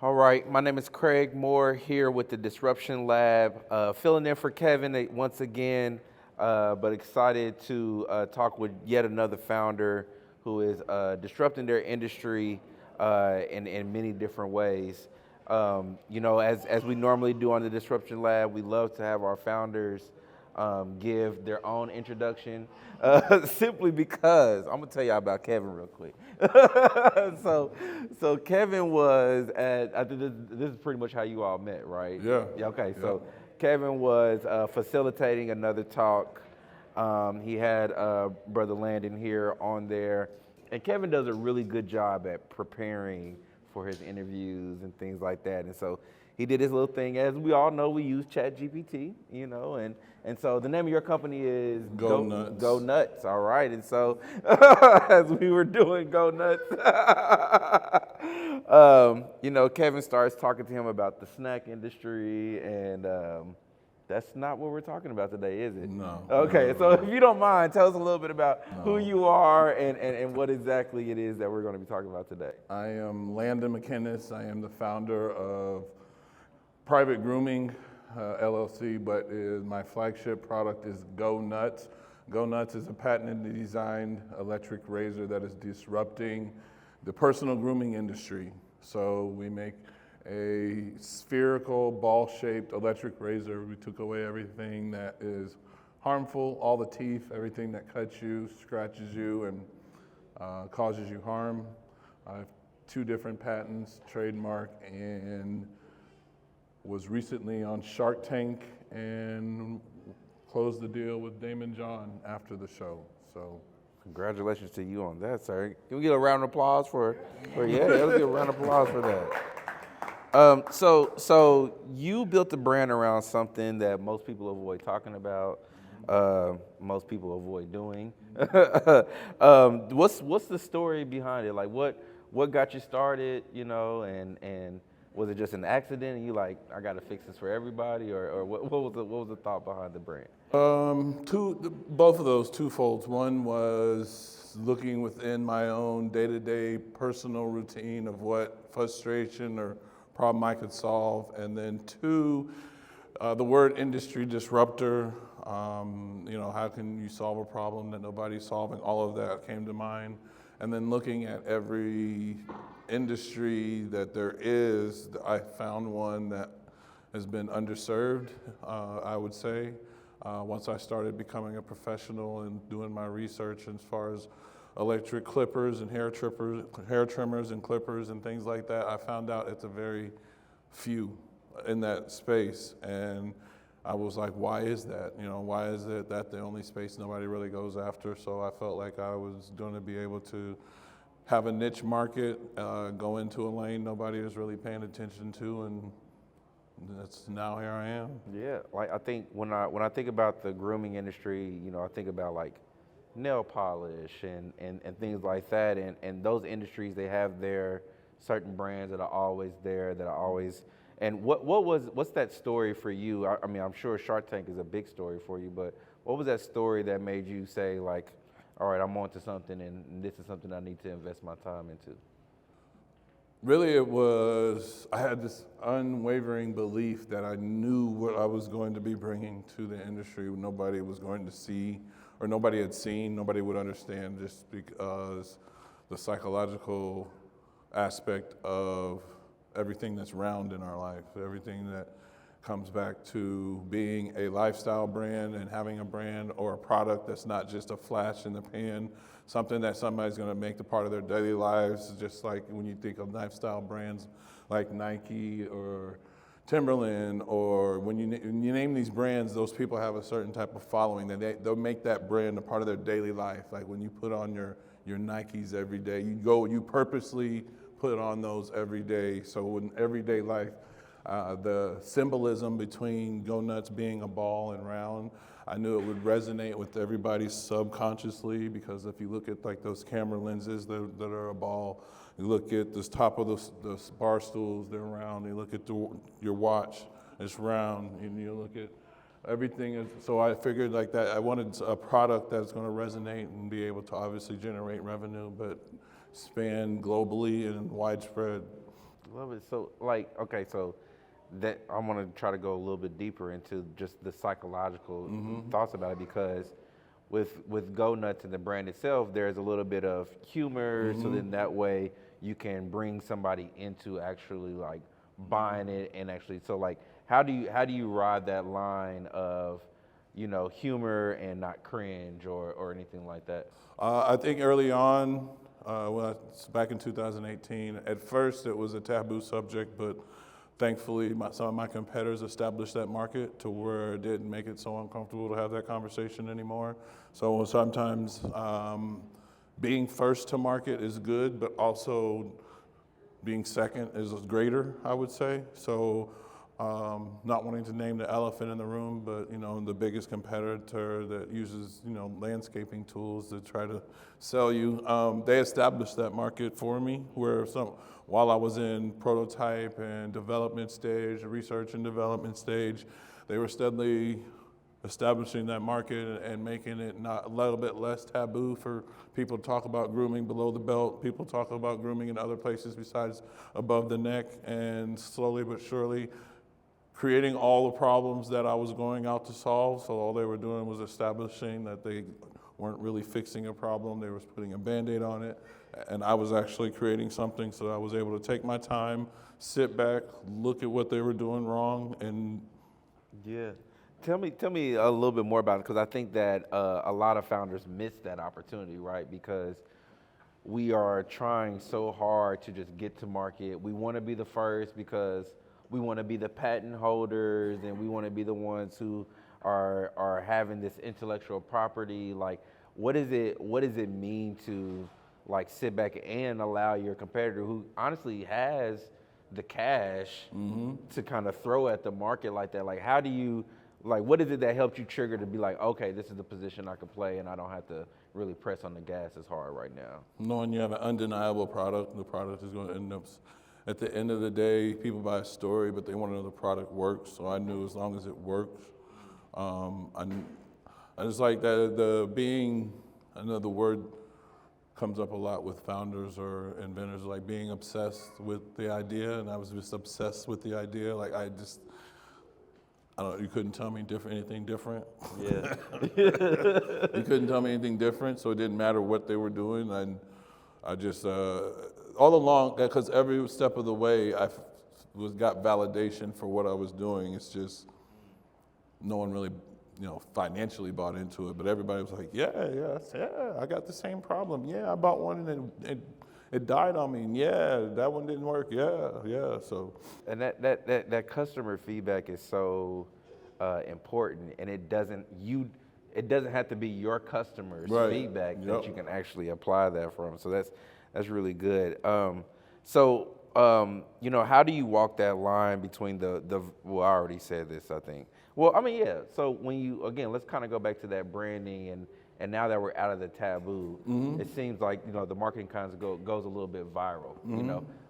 All right, my name is Craig Moore here with the Disruption Lab, filling in for Kevin once again, but excited to talk with yet another founder who is disrupting their industry in many different ways. As we normally do on the Disruption Lab, we love to have our founders give their own introduction, simply because, I'm gonna tell y'all about Kevin real quick. So Kevin was I think this is pretty much how you all met, right? Yeah. Okay, Yeah. so Kevin was facilitating another talk. He had Brother Landon here on there, and Kevin does a really good job at preparing for his interviews and things like that. And so he did his little thing. As we all know, we use ChatGPT, and so the name of your company is Go Nutz. Go Nutz, all right. And so as we were doing Go Nutz, Kevin starts talking to him about the snack industry, and that's not what we're talking about today, is it? No. Okay, No. so if you don't mind, tell us a little bit about who you are and what exactly it is that we're going to be talking about today. I am Landon McKinnis. I am the founder of Private Grooming, LLC, but my flagship product is Go Nutz. Go Nutz is a patently designed electric razor that is disrupting the personal grooming industry. So we make a spherical, ball-shaped electric razor. We took away everything that is harmful, all the teeth, everything that cuts you, scratches you, and causes you harm. I have 2 different patents, trademark, and was recently on Shark Tank and closed the deal with Daymond John after the show. So, congratulations to you on that, sir. Can we get a round of applause for yeah, let's get a round of applause for that. So you built a brand around something that most people avoid talking about, most people avoid doing. What's the story behind it? Like what got you started, and was it just an accident and you like, I gotta fix this for everybody, or what was the thought behind the brand? Both of those twofolds. One was looking within my own day-to-day personal routine of what frustration or problem I could solve, and then 2, the word industry disruptor. How can you solve a problem that nobody's solving? All of that came to mind, and then looking at every industry that there is, I found one that has been underserved, I would say. Once I started becoming a professional and doing my research as far as electric clippers and hair trimmers and clippers and things like that, I found out it's a very few in that space. And I was like, why is that? Why is it that the only space nobody really goes after? So I felt like I was going to be able to have a niche market, go into a lane nobody is really paying attention to, and that's now here I am. Yeah, like I think when I think about the grooming industry, I think about like nail polish and things like that, and those industries, they have their certain brands that are always there, that are always. And what's that story for you? I mean, I'm sure Shark Tank is a big story for you, but what was that story that made you say like, all right, I'm on to something, and this is something I need to invest my time into? Really, I had this unwavering belief that I knew what I was going to be bringing to the industry. Nobody was going to see, or nobody had seen, nobody would understand, just because the psychological aspect of everything that's round in our life, everything that comes back to being a lifestyle brand and having a brand or a product that's not just a flash in the pan, something that somebody's going to make the part of their daily lives. Just like when you think of lifestyle brands like Nike or Timberland, or when you name these brands, those people have a certain type of following, that they'll make that brand a part of their daily life. Like when you put on your Nikes every day, you purposely put on those every day. So in everyday life, the symbolism between Go Nutz being a ball and round, I knew it would resonate with everybody subconsciously, because if you look at like those camera lenses that are a ball, you look at the top of the bar stools, they're round. You look at your watch, it's round. And you look at everything. So I figured like that, I wanted a product that's going to resonate and be able to obviously generate revenue, but span globally and widespread. Love it. So, like, okay, so that I want to try to go a little bit deeper into just the psychological thoughts about it because with Go Nutz and the brand itself, there's a little bit of humor. So then that way you can bring somebody into actually like buying it and actually. So like, how do you ride that line of humor and not cringe or anything like that? I think early on, back in 2018, at first it was a taboo subject, but thankfully some of my competitors established that market to where it didn't make it so uncomfortable to have that conversation anymore. So sometimes being first to market is good, but also being second is greater, I would say. So not wanting to name the elephant in the room, but the biggest competitor that uses landscaping tools to try to sell you, they established that market for me. While I was in prototype and development stage, research and development stage, they were steadily establishing that market and making it a little bit less taboo for people to talk about grooming below the belt. People talk about grooming in other places besides above the neck, and slowly but surely creating all the problems that I was going out to solve. So all they were doing was establishing that they weren't really fixing a problem. They were putting a Band-Aid on it. And I was actually creating something, so I was able to take my time, sit back, look at what they were doing wrong, and yeah. Tell me a little bit more about it, because I think that a lot of founders miss that opportunity, right? Because we are trying so hard to just get to market. We want to be the first because we want to be the patent holders, and we want to be the ones who are having this intellectual property. Like, what does it mean to like sit back and allow your competitor, who honestly has the cash to kind of throw at the market like that? Like, how do you, like, what is it that helped you trigger to be like, okay, this is the position I can play and I don't have to really press on the gas as hard right now? knowing you have an undeniable product, the product is going to end up, at the end of the day, people buy a story, but they want to know the product works. So I knew as long as it works, I just like that I know the word comes up a lot with founders or inventors, like being obsessed with the idea, and I was just obsessed with the idea. Like I don't know, you couldn't tell me anything different. Yeah. You couldn't tell me anything different, so it didn't matter what they were doing. And I just, all along, because every step of the way, got validation for what I was doing. It's just, no one really, financially bought into it, but everybody was like, yeah, I got the same problem. Yeah, I bought one and it died on me. And yeah, that one didn't work. Yeah. So, And that customer feedback is so important, and it doesn't have to be your customers' Right. feedback that Yep. you can actually apply that from. So that's really good. How do you walk that line between well, I already said this, I think. Well, I mean, yeah. So let's kind of go back to that branding, and now that we're out of the taboo, it seems like, the marketing kind of goes a little bit viral.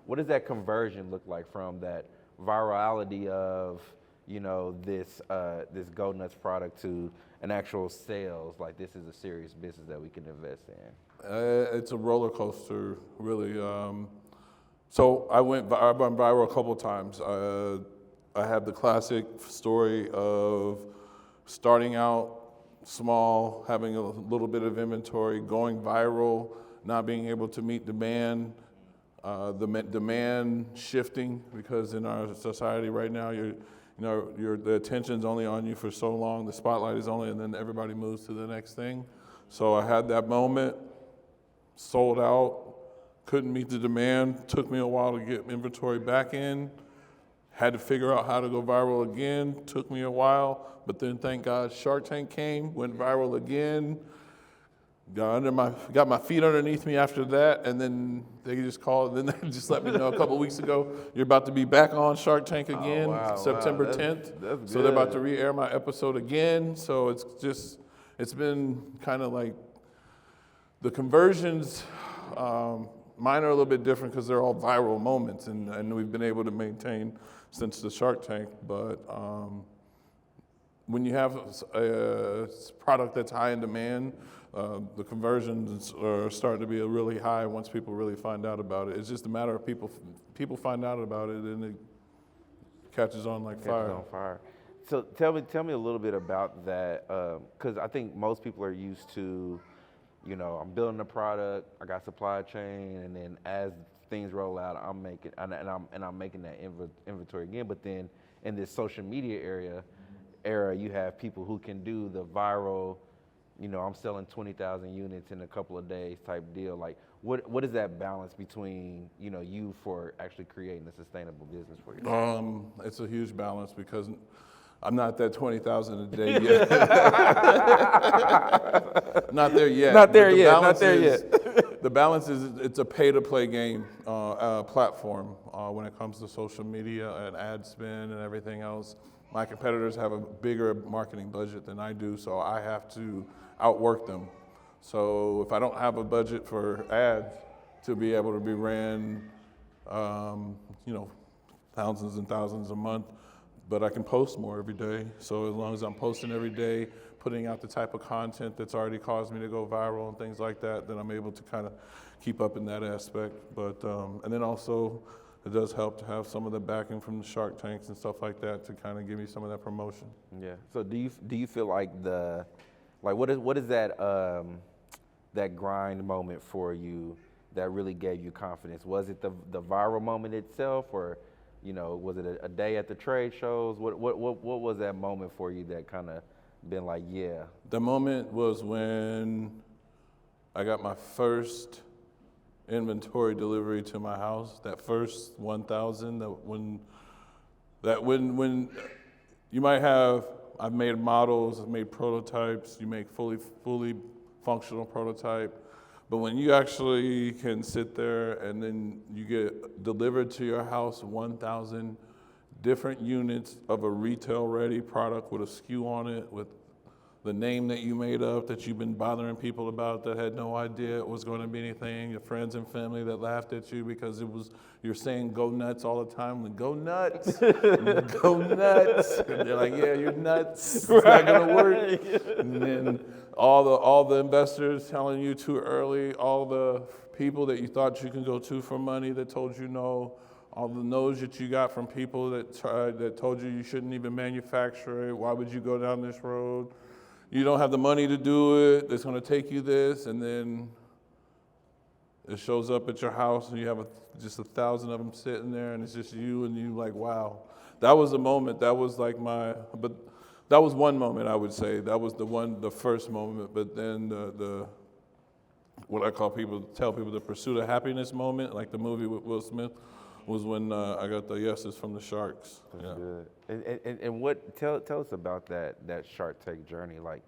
What does that conversion look like from that virality of, this Go Nutz product to an actual sales? Like, this is a serious business that we can invest in. it's a roller coaster, really. So I've been viral a couple times. I have the classic story of starting out small, having a little bit of inventory, going viral, not being able to meet demand, demand shifting, because in our society right now, the attention's only on you for so long, the spotlight is only, and then everybody moves to the next thing. So I had that moment, sold out, couldn't meet the demand, took me a while to get inventory back in, had to figure out how to go viral again, took me a while, but then thank God Shark Tank came, went viral again, got my feet underneath me after that, and then they just called, then they just let me know a couple weeks ago, you're about to be back on Shark Tank again, September 10th. That's so they're about good. to re-air my episode again, so it's been kind of like, the conversions, mine are a little bit different because they're all viral moments, and we've been able to maintain since the Shark Tank. But when you have a product that's high in demand, The conversions are starting to be really high once people really find out about it. It's just a matter of people find out about it and it catches on like fire. Catches on fire. So tell me a little bit about that, because I think most people are used to, I'm building a product, I got supply chain, and then as things roll out, I'm making that inventory again. But then in this social media era, you have people who can do the viral, I'm selling 20,000 units in a couple of days type deal. Like, what is that balance between, you for actually creating a sustainable business for you? It's a huge balance because I'm not that 20,000 a day yet. Not there yet. Not there yet. Not there yet. The balance is it's a pay-to-play game platform when it comes to social media and ad spend and everything else. My competitors have a bigger marketing budget than I do, so I have to outwork them. So if I don't have a budget for ads to be able to be ran, thousands and thousands a month, but I can post more every day. So as long as I'm posting every day, putting out the type of content that's already caused me to go viral and things like that, then I'm able to kind of keep up in that aspect. But and then also it does help to have some of the backing from the Shark Tanks and stuff like that to kind of give me some of that promotion. Yeah. So do you feel like what is that that grind moment for you that really gave you confidence? Was it the viral moment itself, or was it a day at the trade shows? What was that moment for you that kind of been like, yeah? The moment was when I got my first inventory delivery to my house. That first 1,000. When you might have, I've made models, I've made prototypes. You make fully functional prototype. But when you actually can sit there and then you get delivered to your house 1,000 different units of a retail-ready product with a SKU on it, with the name that you made up that you've been bothering people about that had no idea it was going to be anything, your friends and family that laughed at you because you're saying Go Nutz all the time, like, Go Nutz, Go Nutz. And they're like, yeah, you're nuts, it's not going to work. And then all the investors telling you too early, all the people that you thought you can go to for money that told you no, all the no's that you got from people that told you shouldn't even manufacture it, why would you go down this road? You don't have the money to do it, it's going to take you this, and then it shows up at your house and you have just 1,000 of them sitting there and it's just you and you like, wow. That was a moment, that was like but that was one moment, I would say. That was the first moment, but then the what I tell people the pursuit of happiness moment, like the movie with Will Smith, was when I got the yeses from the Sharks. That's good. And tell us about that Shark Tank journey. Like,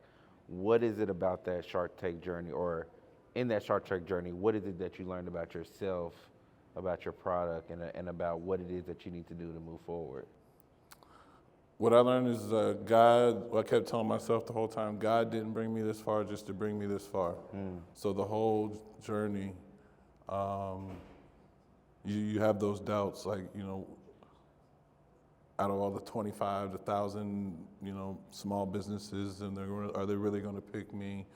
what is it about that Shark Tank journey, or in that Shark Tank journey, what is it that you learned about yourself, about your product, and about what it is that you need to do to move forward? What I learned is God, I kept telling myself the whole time, God didn't bring me this far just to bring me this far. So the whole journey, you have those doubts, like, out of all the 1,000, small businesses, and are they really going to pick me?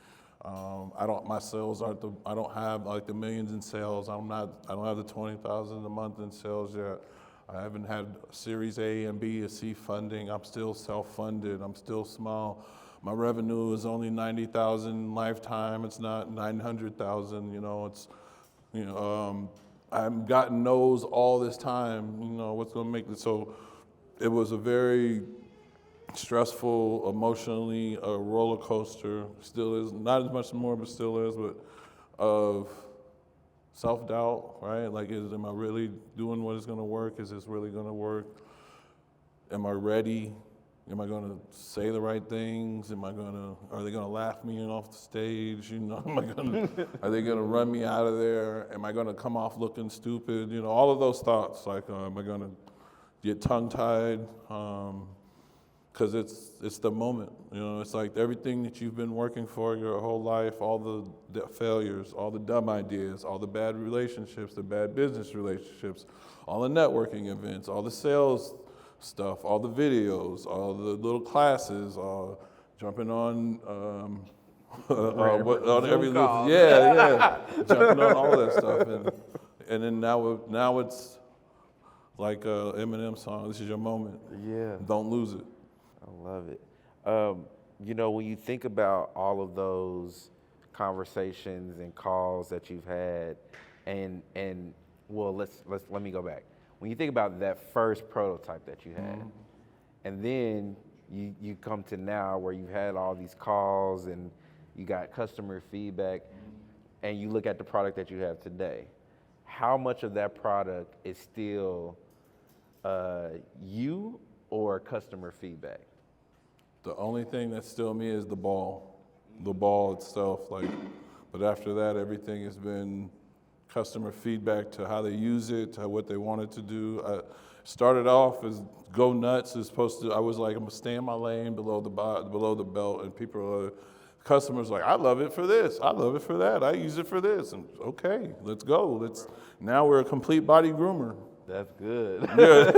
My sales aren't I don't have like the millions in sales. I don't have the 20,000 a month in sales yet. I haven't had Series A and B or C funding. I'm still self-funded. I'm still small. My revenue is only 90,000 lifetime. It's not 900,000. I've gotten no's all this time. What's going to make it? So it was a very stressful, emotionally a roller coaster. Still is, not as much more, but still is, but of self-doubt, right? Like, am I really doing what is going to work? Is this really going to work? Am I ready? Am I going to say the right things? Are they going to laugh me off the stage? Are they going to run me out of there? Am I going to come off looking stupid? All of those thoughts, like, am I going to get tongue-tied? Because it's the moment. It's like everything that you've been working for your whole life, all the failures, all the dumb ideas, all the bad relationships, the bad business relationships, all the networking events, all the sales stuff, all the videos, all the little classes, jumping on on Zoom every calls. jumping on all that stuff, and then now it's like a Eminem song. This is your moment. Yeah. Don't lose it. I love it. When you think about all of those conversations and calls that you've had, and well, let me go back. When you think about that first prototype that you had, and then you come to now where you've had all these calls and you got customer feedback, and you look at the product that you have today, how much of that product is still you or customer feedback? The only thing that's still me is the ball itself. But after that, everything has been customer feedback to how they use it, to what they wanted to do. I started off as Go Nutz is supposed to. I was like, I'm gonna stay in my lane below the belt, and customers like, I love it for this, I love it for that, I use it for this, and okay, let's go. Now we're a complete body groomer. That's good. Yeah.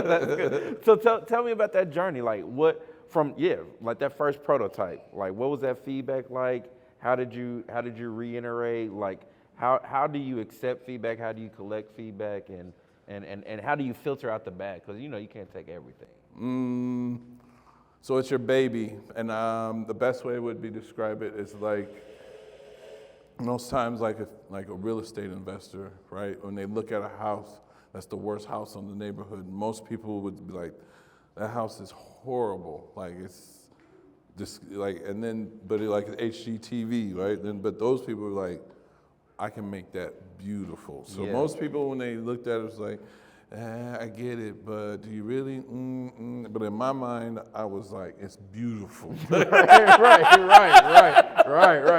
That's good. So tell me about that journey. Like like that first prototype. Like what was that feedback like? How did you reiterate? Like how do you accept feedback? How do you collect feedback? And how do you filter out the bad? Because you can't take everything. So it's your baby, and the best way would be to describe it is like most times like a real estate investor, right? When they look at a house that's the worst house in the neighborhood, most people would be like, that house is horrible. Like it's just like, and then but like HGTV, right? But those people are like, I can make that beautiful. So most people when they looked at it was like, I get it, but do you really? But in my mind, I was like, it's beautiful. right.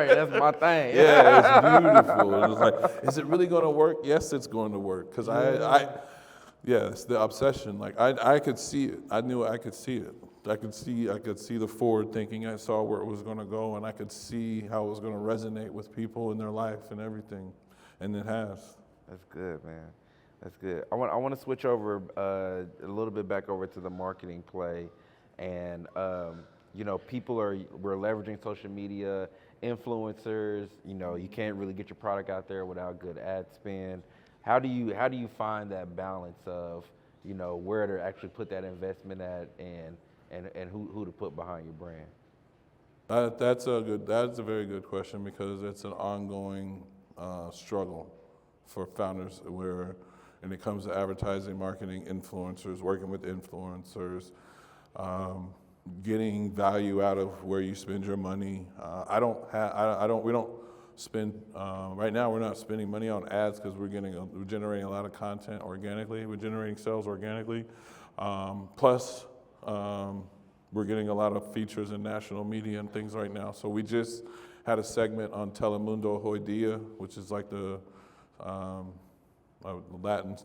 That's my thing. Yeah, it's beautiful. It was like, is it really going to work? Yes, it's going to work. Because it's the obsession. Like I could see it. I knew I could see it. I could see the forward thinking. I saw where it was going to go, and I could see how it was going to resonate with people in their life and everything, and it has. That's good, man. That's good. I want to switch over a little bit back over to the marketing play, and we're leveraging social media, influencers. You can't really get your product out there without good ad spend. How do you find that balance of where to actually put that investment at and who to put behind your brand? That's a very good question because it's an ongoing struggle for founders when it comes to advertising, marketing, influencers, working with influencers, getting value out of where you spend your money. We don't spend, right now we're not spending money on ads because we're generating a lot of content organically. We're generating sales organically. Plus, we're getting a lot of features in national media and things right now. So we just had a segment on Telemundo Hoy Dia, which is like the Latin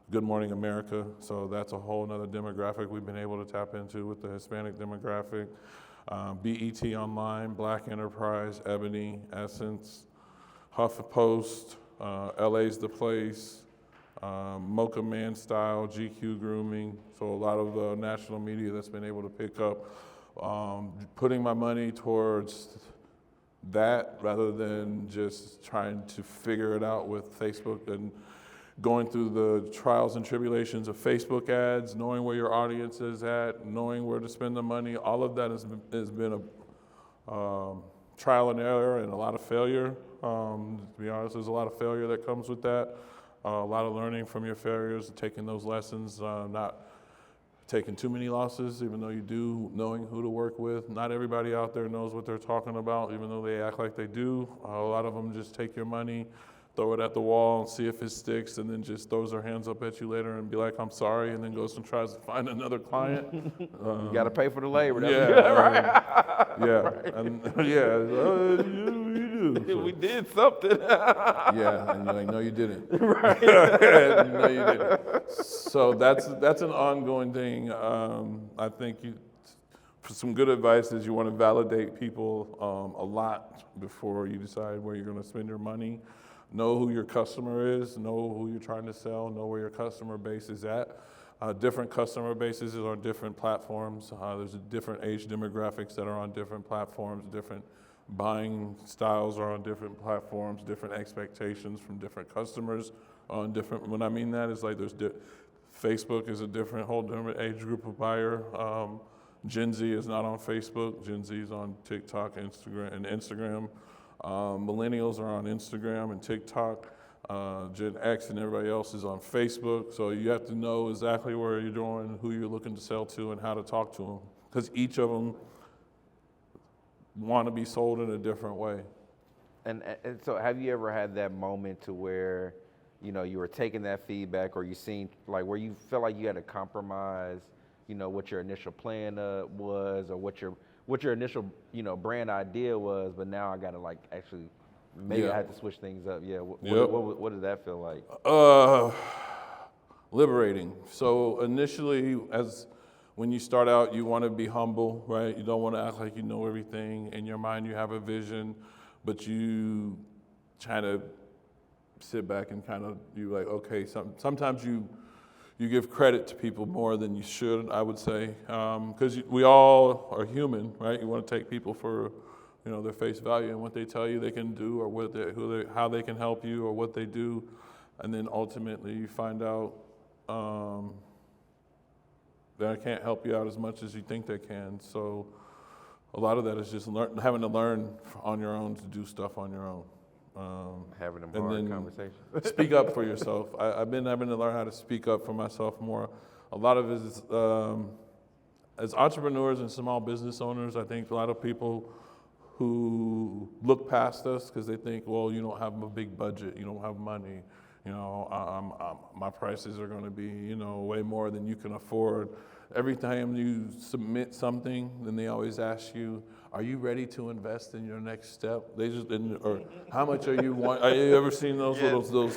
Good Morning America. So that's a whole nother demographic we've been able to tap into with the Hispanic demographic. BET Online, Black Enterprise, Ebony, Essence, HuffPost, LA's The Place, Mocha Man Style, GQ Grooming. So a lot of the national media that's been able to pick up. Putting my money towards that rather than just trying to figure it out with Facebook and going through the trials and tribulations of Facebook ads, knowing where your audience is at, knowing where to spend the money. All of that has been a trial and error and a lot of failure. To be honest, there's a lot of failure that comes with that. A lot of learning from your failures, taking those lessons, not taking too many losses, even though you do, knowing who to work with. Not everybody out there knows what they're talking about, even though they act like they do. A lot of them just take your money, throw it at the wall and see if it sticks, and then just throws their hands up at you later and be like, I'm sorry, and then goes and tries to find another client. You got to pay for the labor. You do. We did something. And you're like, no, you didn't. Right. No, you didn't. So that's an ongoing thing. I think for some good advice is you want to validate people a lot before you decide where you're going to spend your money. Know who your customer is, know who you're trying to sell, know where your customer base is at. different customer bases on different platforms. There's different age demographics that are on different platforms, different buying styles are on different platforms, different expectations from different customers on different, when I mean that is like Facebook is a whole different age group of buyer. Gen Z is not on Facebook. Gen Z is on TikTok, Instagram. Millennials are on Instagram and TikTok. Gen X and everybody else is on Facebook. So you have to know exactly where you're doing, who you're looking to sell to, and how to talk to them. Because each of them want to be sold in a different way. And so have you ever had that moment to where, you were taking that feedback, or you seen like where you felt like you had to compromise, what your initial plan was, or what your initial, brand idea was, but now I got to like actually maybe I had to switch things up. Yeah. What did that feel like? Liberating. So initially, when you start out, you want to be humble, right? You don't want to act like you know everything. In your mind, you have a vision, but you try to sit back and you like, okay, sometimes you give credit to people more than you should, I would say, because we all are human, right? You want to take people for, their face value and what they tell you they can do, or how they can help you, or what they do, and then ultimately you find out that I can't help you out as much as you think they can. So a lot of that is just having to learn on your own to do stuff on your own. Having a hard conversation. Speak up for yourself. I've been having to learn how to speak up for myself more. A lot of it is, as entrepreneurs and small business owners, I think a lot of people who look past us because they think, well, you don't have a big budget, you don't have money, my prices are going to be, way more than you can afford. Every time you submit something, then they always ask you, are you ready to invest in your next step? Or how much are you want? Have you ever seen those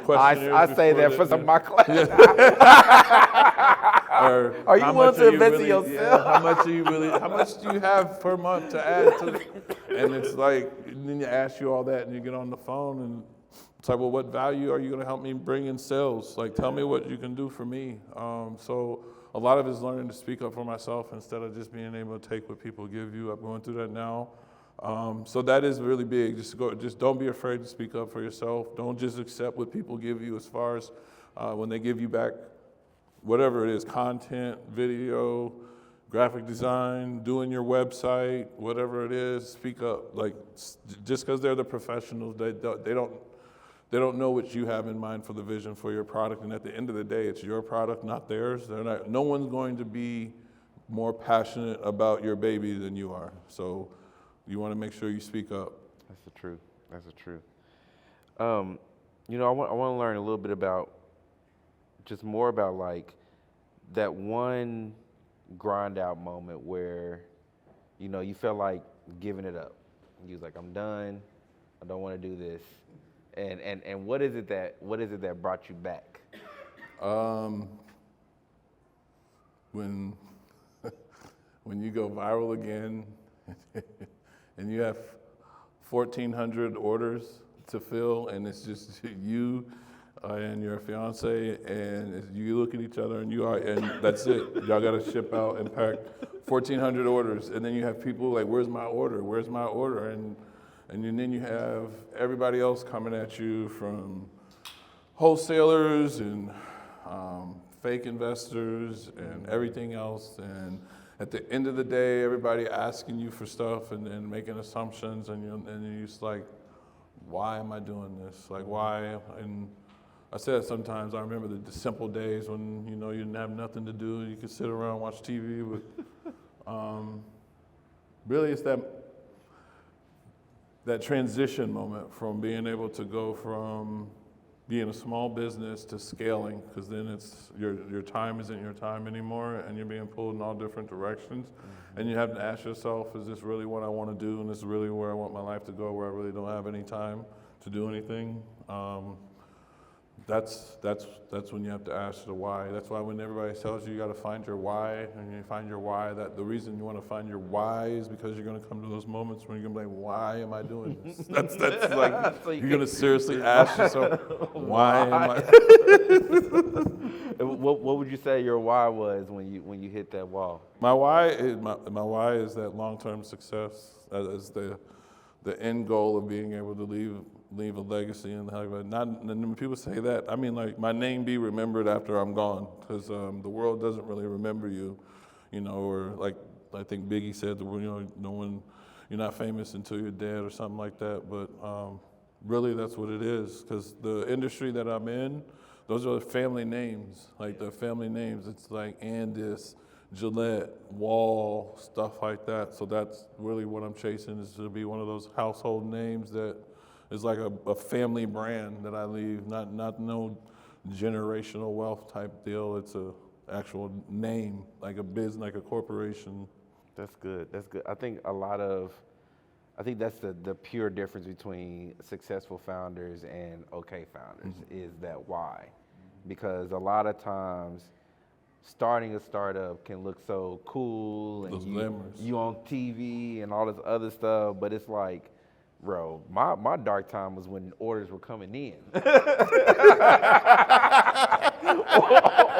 questionnaires? I say that for some of my clients. Are you willing to invest in yourself? Yeah, how much do you have per month to add to? And it's like, and then you ask you all that, and you get on the phone, and it's like, well, what value are you going to help me bring in sales? Like, tell me what you can do for me. So a lot of it is learning to speak up for myself instead of just being able to take what people give you. I'm going through that now. So that is really big. Just don't be afraid to speak up for yourself. Don't just accept what people give you as far as when they give you back whatever it is, content, video, graphic design, doing your website, whatever it is, speak up. Like, just because they're the professionals, they don't know what you have in mind for the vision for your product, and at the end of the day, it's your product, not theirs. No one's going to be more passionate about your baby than you are. So you want to make sure you speak up. That's the truth. That's the truth. I want to learn a little bit about, just more about like that one grind out moment where, you felt like giving it up. You was like, I'm done. I don't want to do this. And what is it that brought you back? When you go viral again and you have 1,400 orders to fill, and it's just you and your fiance, and you look at each other and that's it. Y'all got to ship out and pack 1,400 orders, and then you have people like, where's my order? Where's my order? And then you have everybody else coming at you from wholesalers and fake investors and everything else. And at the end of the day, everybody asking you for stuff and making assumptions, and you're just like, why am I doing this? Like, why? And I said sometimes, I remember the simple days when, you didn't have nothing to do. You could sit around and watch TV. But really, it's that transition moment from being able to go from being a small business to scaling, because then it's your time isn't your time anymore, and you're being pulled in all different directions. Mm-hmm. And you have to ask yourself, is this really what I want to do? And this is really where I want my life to go, where I really don't have any time to do anything? That's when you have to ask the why. That's why when everybody tells you got to find your why, and you find your why, that the reason you want to find your why is because you're going to come to those moments when you're going to be like, why am I doing this? That's like, so you're going to seriously ask yourself, why am I? What would you you say your why was when you hit that wall? My why is that long-term success as the end goal of being able to leave a legacy and and when people say that, I mean like my name be remembered after I'm gone, because the world doesn't really remember you, or like I think Biggie said, no one, you're not famous until you're dead or something like that. But really, that's what it is, because the industry that I'm in, those are family names, like the family names. It's like Andis, Gillette, Wall, stuff like that. So that's really what I'm chasing, is to be one of those household names that is like a family brand that I leave, not no generational wealth type deal. It's a actual name, like a business, like a corporation. That's good. That's good. I think that's the pure difference between successful founders and okay founders is that why. Because a lot of times starting a startup can look so cool and you on TV and all this other stuff, but it's like, bro, my dark time was when orders were coming in.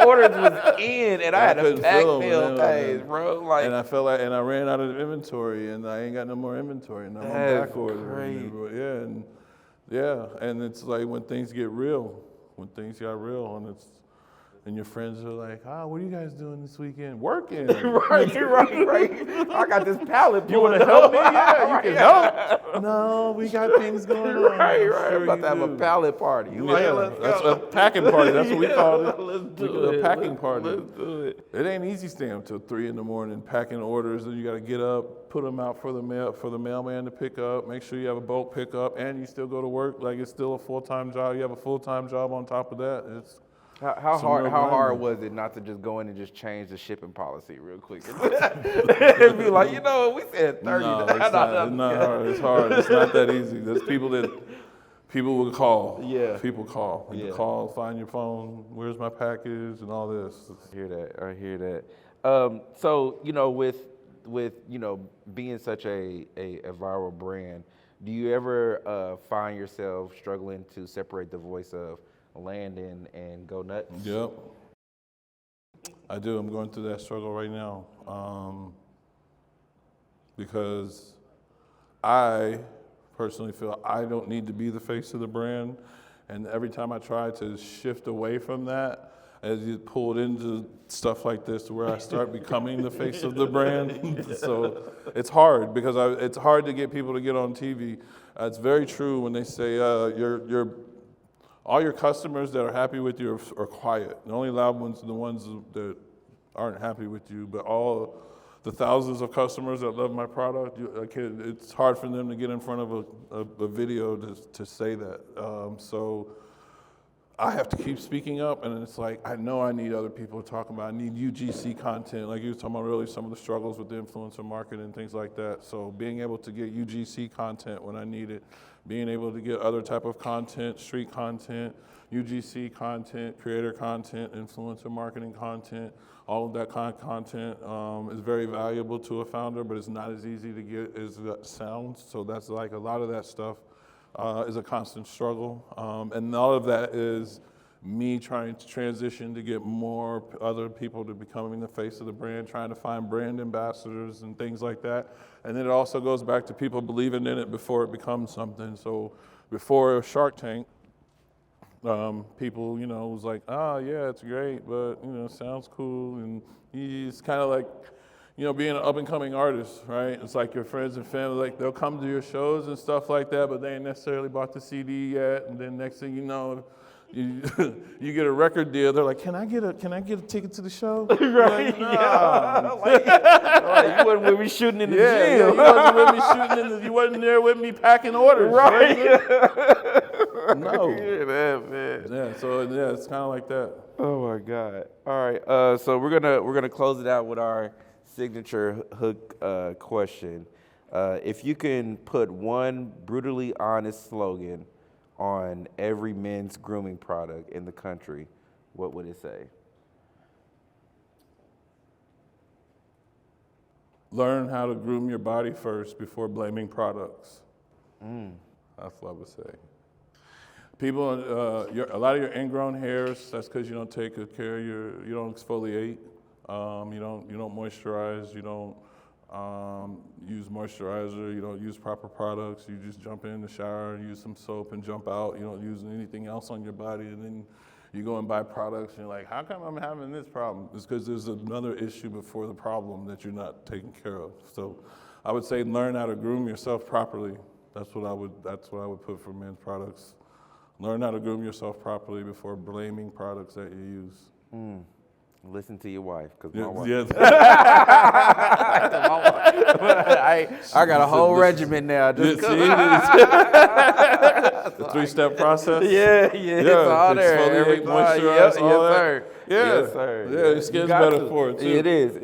Orders was in, and I had to pack fill days, bro. Like, and I felt like, and I ran out of inventory, and I ain't got no more inventory, and I'm on back order. And it's like when things get real, and your friends are like, what are you guys doing this weekend? Working. right. I got this pallet. You want to help me? Yeah, you can help. No, we got things going on. Right. I'm about to have a pallet party. That's a packing party. That's what we call it. Let's do it. A packing party. Let's do it. It ain't easy staying up till 3 a.m. packing orders, and you got to get up, put them out for the mailman to pick up, make sure you have a bulk pickup, and you still go to work. Like, it's still a full-time job. You have a full-time job on top of that. It's How hard was it not to just go in and just change the shipping policy real quick? And be like, we said 30. No, it's not hard. It's hard. It's not that easy. There's people will call. Yeah. People call. You call, find your phone, where's my package, and all this. I hear that. So, with being such a viral brand, do you ever find yourself struggling to separate the voice of Landon and Go Nutz? Yep, I do. I'm going through that struggle right now, because I personally feel I don't need to be the face of the brand, and every time I try to shift away from that, as you pulled into stuff like this, where I start becoming the face of the brand. So it's hard, because it's hard to get people to get on TV. It's very true when they say all your customers that are happy with you are quiet. The only loud ones are the ones that aren't happy with you. But all the thousands of customers that love my product, it's hard for them to get in front of a video to say that. So I have to keep speaking up, and it's like, I know I need other people to talk about. I need UGC content, like you were talking about earlier, some of the struggles with the influencer market and things like that. So being able to get UGC content when I need it, being able to get other type of content, street content, UGC content, creator content, influencer marketing content, all of that kind of content is very valuable to a founder, but it's not as easy to get as that sounds. So that's like a lot of that stuff is a constant struggle. And all of that is me trying to transition to get more other people to becoming the face of the brand, trying to find brand ambassadors and things like that. And then it also goes back to people believing in it before it becomes something. So before Shark Tank, people, was like, yeah, it's great, but, sounds cool. And it's kind of like, being an up-and-coming artist, right? It's like your friends and family, like they'll come to your shows and stuff like that, but they ain't necessarily bought the CD yet. And then next thing you know, you get a record deal. They're like, can I get a ticket to the show? Right? Like, no. Like, you wasn't with me shooting in the gym. Yeah, you wasn't with me shooting you wasn't there with me packing orders. Right. No. Yeah, that, man. Yeah, so it's kind of like that. Oh my God. All right. So we're gonna close it out with our signature hook question. If you can put one brutally honest slogan on every men's grooming product in the country, what would it say? Learn how to groom your body first before blaming products. That's what I would say. People, a lot of your ingrown hairs, that's because you don't take good care of you don't exfoliate, you don't moisturize, you don't use moisturizer, you don't use proper products, you just jump in the shower, use some soap and jump out, you don't use anything else on your body, and then you go and buy products and you're like, how come I'm having this problem? It's because there's another issue before the problem that you're not taking care of. So I would say learn how to groom yourself properly. That's what I would put for men's products. Learn how to groom yourself properly before blaming products that you use. Listen to your wife, because my wife. Yes. I got a whole regimen now. Just The 3-step process. Yeah, it's all there. Every time. Moisturize, Yes, all that. sir. Yeah. Yes, sir. Yeah, your skin's better for it, too. It is.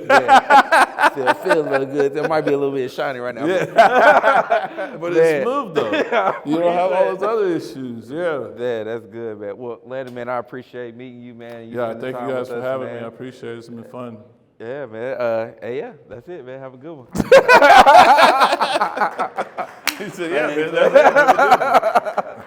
Yeah. Feels a little good. It might be a little bit shiny right now. Yeah. But it's smooth, though. You don't have all those other issues. Yeah. Yeah, that's good, man. Well, Landon, man, I appreciate meeting you, man. Thank you guys for having me. I appreciate it. It's been fun. Yeah, man. Hey, that's it, man. Have a good one. He said, yeah, man. That's it.